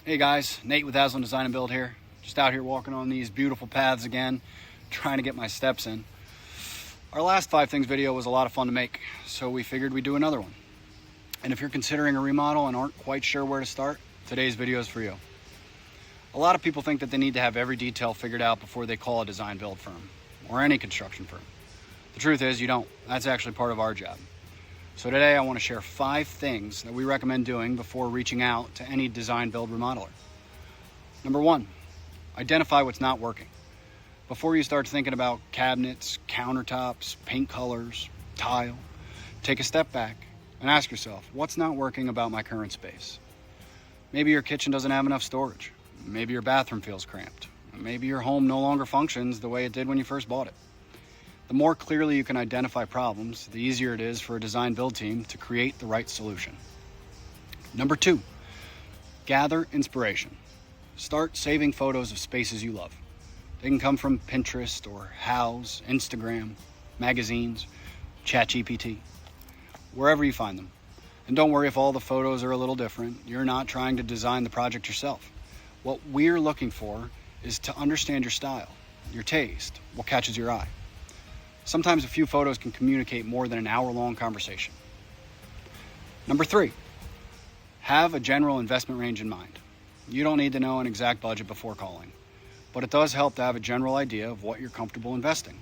Hey guys, Nate with Aslan Design and Build here. Just out here walking on these beautiful paths again, trying to get my steps in. Our last 5 things video was a lot of fun to make, so we figured we'd do another one. And if you're considering a remodel and aren't quite sure where to start, today's video is for you. A lot of people think that they need to have every detail figured out before they call a design build firm, or any construction firm. The truth is you don't. That's actually part of our job. So today I want to share 5 things that we recommend doing before reaching out to any design build remodeler. Number 1, identify what's not working. Before you start thinking about cabinets, countertops, paint colors, tile, take a step back and ask yourself, what's not working about my current space? Maybe your kitchen doesn't have enough storage. Maybe your bathroom feels cramped. Maybe your home no longer functions the way it did when you first bought it. The more clearly you can identify problems, the easier it is for a design build team to create the right solution. Number 2, gather inspiration. Start saving photos of spaces you love. They can come from Pinterest or House, Instagram, magazines, ChatGPT, wherever you find them. And don't worry if all the photos are a little different. You're not trying to design the project yourself. What we're looking for is to understand your style, your taste, what catches your eye. Sometimes a few photos can communicate more than an hour-long conversation. Number 3, have a general investment range in mind. You don't need to know an exact budget before calling, but it does help to have a general idea of what you're comfortable investing.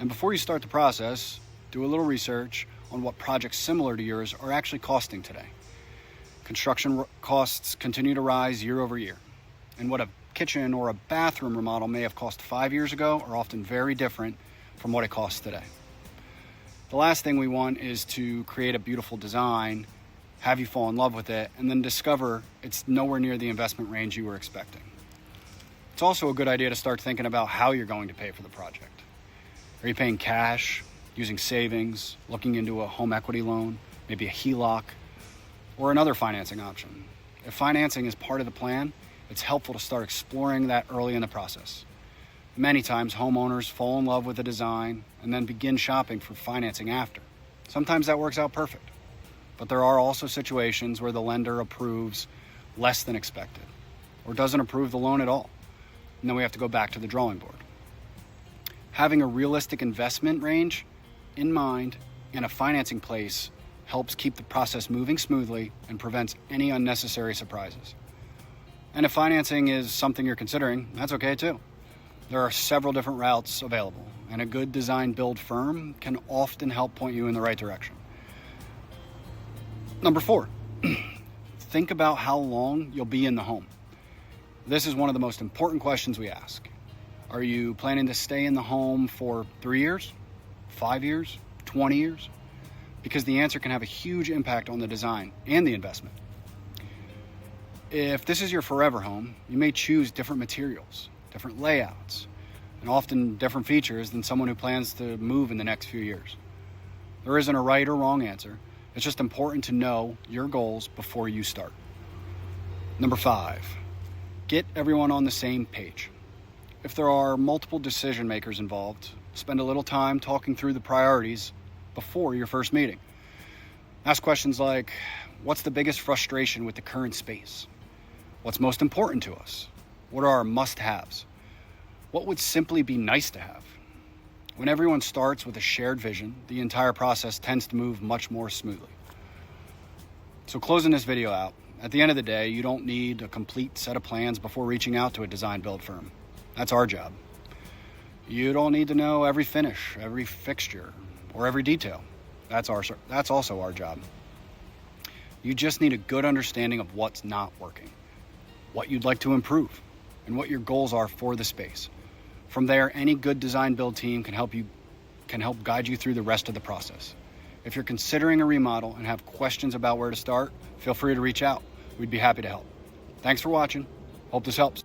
And before you start the process, do a little research on what projects similar to yours are actually costing today. Construction costs continue to rise year over year, and what a kitchen or a bathroom remodel may have cost 5 years ago are often very different from what it costs today. The last thing we want is to create a beautiful design, have you fall in love with it, and then discover it's nowhere near the investment range you were expecting. It's also a good idea to start thinking about how you're going to pay for the project. Are you paying cash, using savings, looking into a home equity loan, maybe a HELOC, or another financing option? If financing is part of the plan, it's helpful to start exploring that early in the process. Many times, homeowners fall in love with a design and then begin shopping for financing after. Sometimes that works out perfect, but there are also situations where the lender approves less than expected or doesn't approve the loan at all, and then we have to go back to the drawing board. Having a realistic investment range in mind and a financing place helps keep the process moving smoothly and prevents any unnecessary surprises. And if financing is something you're considering, that's okay too. There are several different routes available, and a good design build firm can often help point you in the right direction. Number 4, think about how long you'll be in the home. This is one of the most important questions we ask. Are you planning to stay in the home for 3 years, 5 years, 20 years? Because the answer can have a huge impact on the design and the investment. If this is your forever home, you may choose different materials, different layouts, and often different features than someone who plans to move in the next few years. There isn't a right or wrong answer. It's just important to know your goals before you start. Number 5, get everyone on the same page. If there are multiple decision makers involved, spend a little time talking through the priorities before your first meeting. Ask questions like, what's the biggest frustration with the current space? What's most important to us? What are our must-haves? What would simply be nice to have? When everyone starts with a shared vision, the entire process tends to move much more smoothly. So closing this video out, at the end of the day, you don't need a complete set of plans before reaching out to a design build firm. That's our job. You don't need to know every finish, every fixture, or every detail. That's also our job. You just need a good understanding of what's not working, what you'd like to improve, and what your goals are for the space. From there, any good design build team can help guide you through the rest of the process. If you're considering a remodel and have questions about where to start, feel free to reach out. We'd be happy to help. Thanks for watching. Hope this helps.